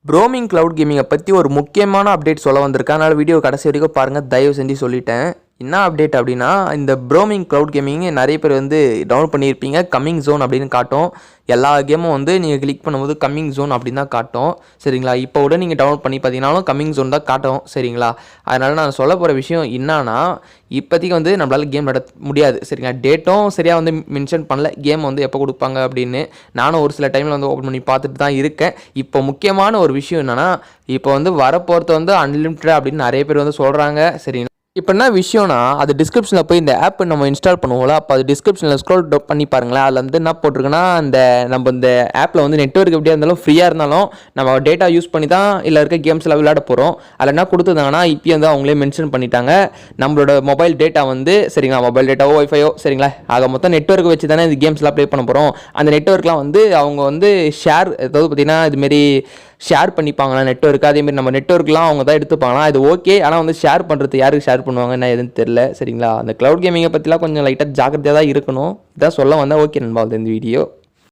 ப்ரோமிங் cloud கேமிங்கை பற்றி ஒரு முக்கியமான அப்டேட் சொல்ல வந்திருக்கேன். அதனால் வீடியோ கடைசி வரைக்கும் பாருங்கள், தயவு செஞ்சு சொல்லிட்டேன். என்ன அப்டேட் அப்படின்னா, இந்த ப்ரோமிங் க்ளவுட் கேமிங் நிறைய பேர் வந்து டவுன்லோட் பண்ணியிருப்பீங்க. கம்மிங் ஜோன் அப்படின்னு காட்டும். எல்லா கேமும் வந்து நீங்கள் கிளிக் பண்ணும்போது கம்மிங் ஜோன் அப்படின்னு தான் காட்டும். சரிங்களா? இப்போ கூட நீங்கள் டவுன்லோட் பண்ணி பார்த்தீங்கன்னாலும் கம்மிங் ஜோன் தான் காட்டும். சரிங்களா? அதனால் நான் சொல்ல போகிற விஷயம் என்னன்னா, இப்போதைக்கு வந்து நம்மளால் கேம் விட முடியாது. சரிங்களா? டேட்டும் சரியாக வந்து மென்ஷன் பண்ணல, கேம் வந்து எப்போ கொடுப்பாங்க அப்படின்னு. நானும் ஒரு சில டைமில் வந்து ஓப்பன் பண்ணி பார்த்துட்டு தான் இருக்கேன். இப்போ முக்கியமான ஒரு விஷயம் என்னென்னா, இப்போ வந்து வரப்போகிறது வந்து அன்லிமிட்டட் அப்படின்னு நிறைய பேர் வந்து சொல்கிறாங்க. சரிங்களா? இப்போ என்ன விஷயம்னா, அது டிஸ்கிரிப்ஷனில் போய் இந்த ஆப் நம்ம இன்ஸ்டால் பண்ணுவோம்ல, அப்போ அது டிஸ்கிரிப்ஷனில் ஸ்க்ரோல் பண்ணி பாருங்களேன். அதில் வந்து என்ன போட்டிருக்குன்னா, நம்ம இந்த ஆப்பில் வந்து நெட்வொர்க் எப்படியா இருந்தாலும் ஃப்ரீயாக இருந்தாலும் நம்ம டேட்டா யூஸ் பண்ணி தான் இல்லை இருக்க கேம்ஸ்லாம் விளையாட போகிறோம். அதில் என்ன கொடுத்துருந்தாங்கன்னா, இப்போயும் வந்து அவங்களே மென்ஷன் பண்ணிட்டாங்க, நம்மளோட மொபைல் டேட்டா வந்து சரிங்களா, மொபைல் டேட்டாவோ ஒய்ஃபையோ சரிங்களா, ஆக மொத்தம் நெட்வொர்க் வச்சு தானே இந்த கேம்ஸ்லாம் ப்ளே பண்ண போகிறோம். அந்த நெட்வொர்க்லாம் வந்து அவங்க வந்து ஷேர், அதாவது பார்த்தீங்கன்னா இதுமாரி ஷேர் பண்ணிப்பாங்களா நெட்வொர்க்கு, அதேமாதிரி நம்ம நெட்வொர்க்லாம் அவங்க தான் எடுத்துப்பாங்களா, இது ஓகே. ஆனால் வந்து ஷேர் பண்ணுறது யாருக்கு ஷேர் பண்ணுவாங்க என்ன எதுன்னு தெரியல. சரிங்களா? அந்த க்ளவுட் கேமிங்கை பற்றிலாம் கொஞ்சம் லைட்டாக ஜாக்கிரதையாக தான் இருக்கணும். இதான் சொல்ல வந்தால். ஓகே நண்பா, இந்த வீடியோ